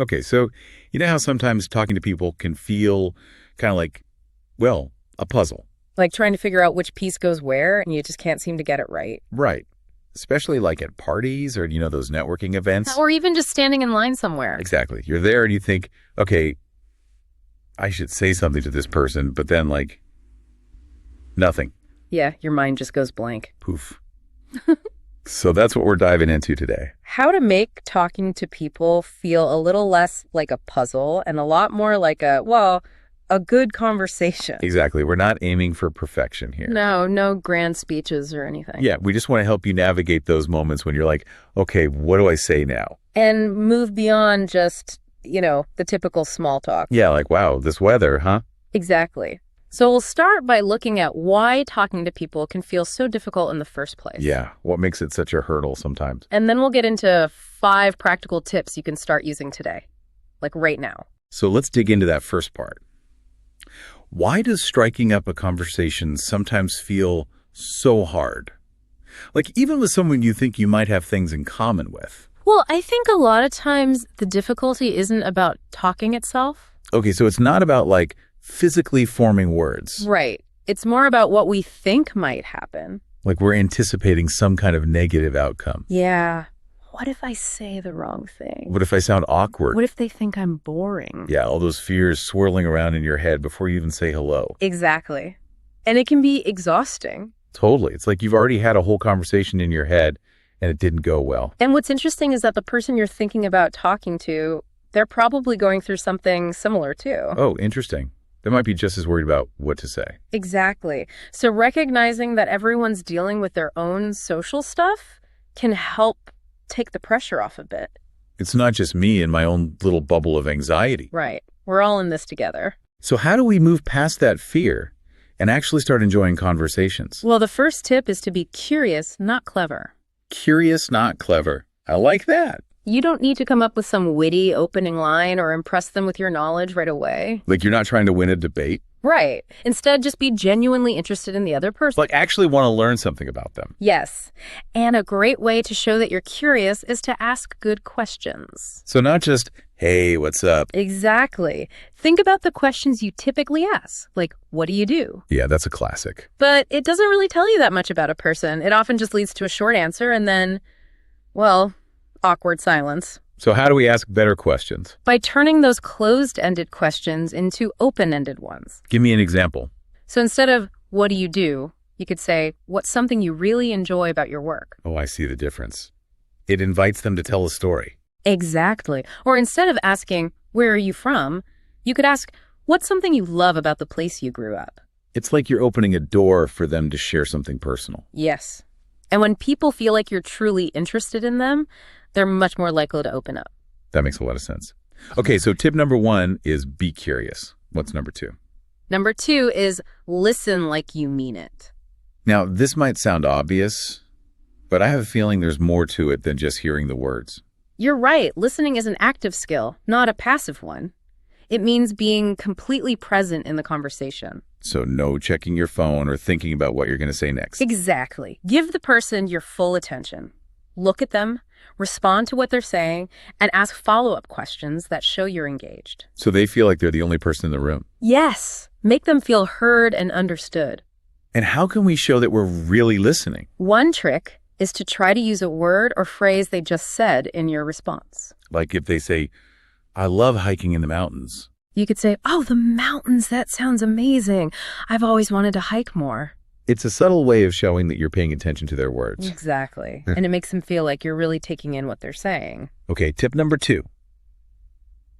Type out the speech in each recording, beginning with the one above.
Okay, so you know how sometimes talking to people can feel kind of like, well, a puzzle. Like trying to figure out which piece goes where and you just can't seem to get it right. Right. Especially like at parties or, those networking events. Or even just standing in line somewhere. Exactly. You're there and you think, okay, I should say something to this person, but then like nothing. Yeah, your mind just goes blank. Poof. So that's what we're diving into today. How to make talking to people feel a little less like a puzzle and a lot more like a good conversation. Exactly. We're not aiming for perfection here. No grand speeches or anything. Yeah, we just want to help you navigate those moments when you're like, okay, what do I say now? And move beyond just, the typical small talk. Yeah, like, wow, this weather, huh? Exactly. So we'll start by looking at why talking to people can feel so difficult in the first place. Yeah, what makes it such a hurdle sometimes. And then we'll get into 5 practical tips you can start using today, like right now. So let's dig into that first part. Why does striking up a conversation sometimes feel so hard? Like even with someone you think you might have things in common with. Well, I think a lot of times the difficulty isn't about talking itself. Okay, so it's not about like physically forming words. Right. It's more about what we think might happen. Like we're anticipating some kind of negative outcome. Yeah. What if I say the wrong thing? What if I sound awkward? What if they think I'm boring? Yeah, all those fears swirling around in your head before you even say hello. Exactly. And it can be exhausting. Totally. It's like you've already had a whole conversation in your head and it didn't go well. And what's interesting is that the person you're thinking about talking to, they're probably going through something similar too. Oh, interesting. They might be just as worried about what to say. Exactly. So recognizing that everyone's dealing with their own social stuff can help take the pressure off a bit. It's not just me in my own little bubble of anxiety. Right. We're all in this together. So how do we move past that fear and actually start enjoying conversations? Well, the first tip is to be curious, not clever. Curious, not clever. I like that. You don't need to come up with some witty opening line or impress them with your knowledge right away. Like you're not trying to win a debate. Right. Instead, just be genuinely interested in the other person. Like actually want to learn something about them. Yes. And a great way to show that you're curious is to ask good questions. So not just, hey, what's up? Exactly. Think about the questions you typically ask, like, what do you do? Yeah, that's a classic. But it doesn't really tell you that much about a person. It often just leads to a short answer and then, awkward silence. So how do we ask better questions? By turning those closed-ended questions into open-ended ones. Give me an example. So instead of, what do you do? You could say, what's something you really enjoy about your work? Oh, I see the difference. It invites them to tell a story. Exactly. Or instead of asking, where are you from? You could ask, what's something you love about the place you grew up? It's like you're opening a door for them to share something personal. Yes. And when people feel like you're truly interested in them, they're much more likely to open up. That makes a lot of sense. Okay, so tip number 1 is be curious. What's number 2? Number 2 is listen like you mean it. Now, this might sound obvious, but I have a feeling there's more to it than just hearing the words. You're right. Listening is an active skill, not a passive one. It means being completely present in the conversation. So no checking your phone or thinking about what you're going to say next. Exactly. Give the person your full attention. Look at them, respond to what they're saying, and ask follow-up questions that show you're engaged. So they feel like they're the only person in the room. Yes. Make them feel heard and understood. And how can we show that we're really listening? One trick is to try to use a word or phrase they just said in your response. Like if they say, I love hiking in the mountains. You could say, oh, the mountains, that sounds amazing. I've always wanted to hike more. It's a subtle way of showing that you're paying attention to their words. Exactly. And it makes them feel like you're really taking in what they're saying. Okay, tip number 2.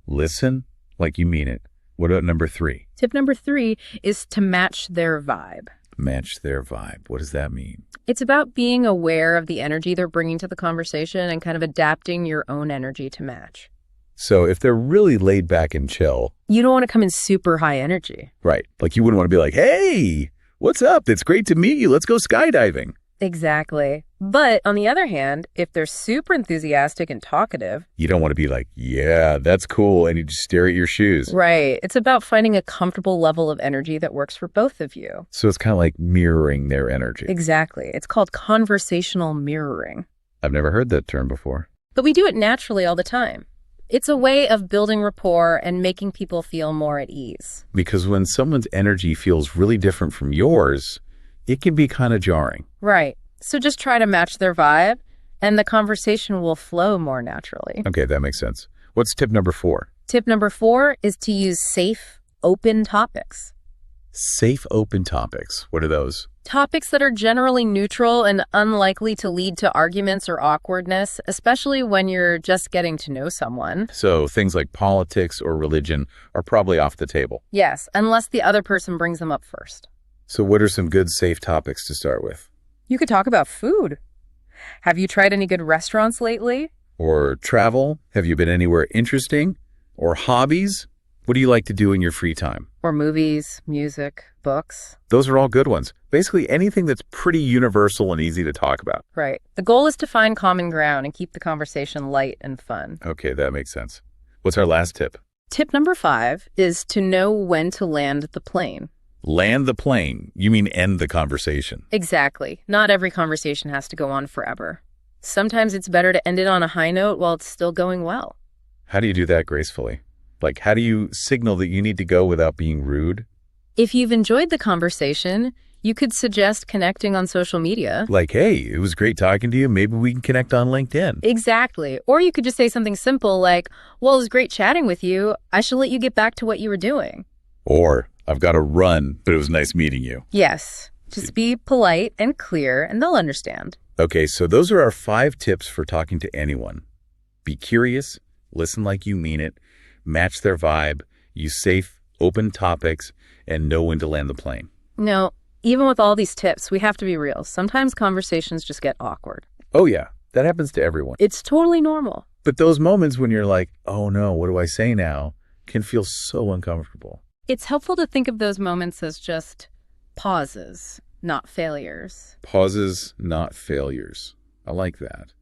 Listen like you mean it. What about number 3? Tip number 3 is to match their vibe. Match their vibe. What does that mean? It's about being aware of the energy they're bringing to the conversation and kind of adapting your own energy to match. So if they're really laid back and chill. You don't want to come in super high energy. Right. Like you wouldn't want to be like, hey, what's up? It's great to meet you. Let's go skydiving. Exactly. But on the other hand, if they're super enthusiastic and talkative. You don't want to be like, yeah, that's cool. And you just stare at your shoes. Right. It's about finding a comfortable level of energy that works for both of you. So it's kind of like mirroring their energy. Exactly. It's called conversational mirroring. I've never heard that term before. But we do it naturally all the time. It's a way of building rapport and making people feel more at ease. Because when someone's energy feels really different from yours, it can be kind of jarring. Right. So just try to match their vibe, and the conversation will flow more naturally. Okay, that makes sense. What's tip number 4? Tip number 4 is to use safe, open topics. Safe, open topics. What are those? Topics that are generally neutral and unlikely to lead to arguments or awkwardness, especially when you're just getting to know someone. So things like politics or religion are probably off the table. Yes, unless the other person brings them up first. So what are some good, safe topics to start with? You could talk about food. Have you tried any good restaurants lately? Or travel? Have you been anywhere interesting? Or hobbies? What do you like to do in your free time? Or movies, music, books? Those are all good ones. Basically anything that's pretty universal and easy to talk about. Right. The goal is to find common ground and keep the conversation light and fun. Okay, that makes sense. What's our last tip? Tip number 5 is to know when to land the plane. Land the plane. You mean end the conversation. Exactly. Not every conversation has to go on forever. Sometimes it's better to end it on a high note while it's still going well. How do you do that gracefully? Like, how do you signal that you need to go without being rude? If you've enjoyed the conversation, you could suggest connecting on social media. Like, hey, it was great talking to you. Maybe we can connect on LinkedIn. Exactly. Or you could just say something simple like, well, it was great chatting with you. I should let you get back to what you were doing. Or, I've got to run, but it was nice meeting you. Yes. Just be polite and clear, and they'll understand. Okay, so those are our 5 tips for talking to anyone. Be curious, listen like you mean it, match their vibe, use safe, open topics, and know when to land the plane. No, even with all these tips, we have to be real. Sometimes conversations just get awkward. Oh yeah, that happens to everyone. It's totally normal. But those moments when you're like, oh no, what do I say now, can feel so uncomfortable. It's helpful to think of those moments as just pauses, not failures. Pauses, not failures. I like that.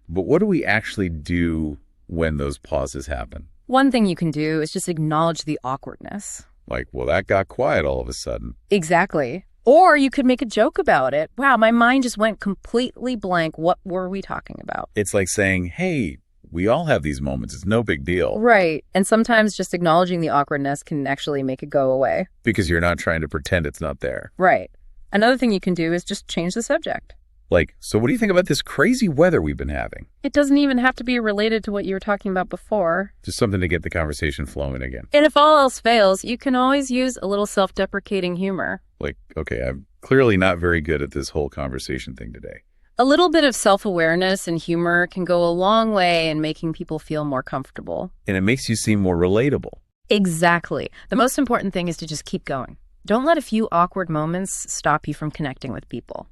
But what do we actually do when those pauses happen? One thing you can do is just acknowledge the awkwardness. Like, well, that got quiet all of a sudden. Exactly. Or you could make a joke about it. Wow, my mind just went completely blank. What were we talking about? It's like saying, hey, we all have these moments. It's no big deal. Right. And sometimes just acknowledging the awkwardness can actually make it go away. Because you're not trying to pretend it's not there. Right. Another thing you can do is just change the subject. Like, so what do you think about this crazy weather we've been having? It doesn't even have to be related to what you were talking about before. Just something to get the conversation flowing again. And if all else fails, you can always use a little self-deprecating humor. Like, okay, I'm clearly not very good at this whole conversation thing today. A little bit of self-awareness and humor can go a long way in making people feel more comfortable. And it makes you seem more relatable. Exactly. The most important thing is to just keep going. Don't let a few awkward moments stop you from connecting with people.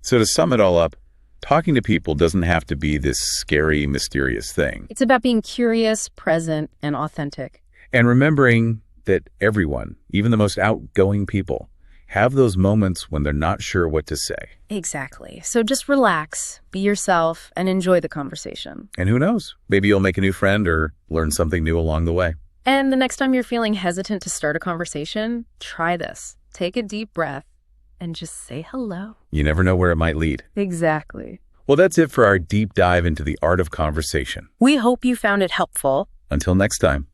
So to sum it all up, talking to people doesn't have to be this scary, mysterious thing. It's about being curious, present, and authentic. And remembering that everyone, even the most outgoing people, have those moments when they're not sure what to say. Exactly. So just relax, be yourself, and enjoy the conversation. And who knows? Maybe you'll make a new friend or learn something new along the way. And the next time you're feeling hesitant to start a conversation, try this. Take a deep breath and just say hello. You never know where it might lead. Exactly. Well, that's it for our deep dive into the art of conversation. We hope you found it helpful. Until next time.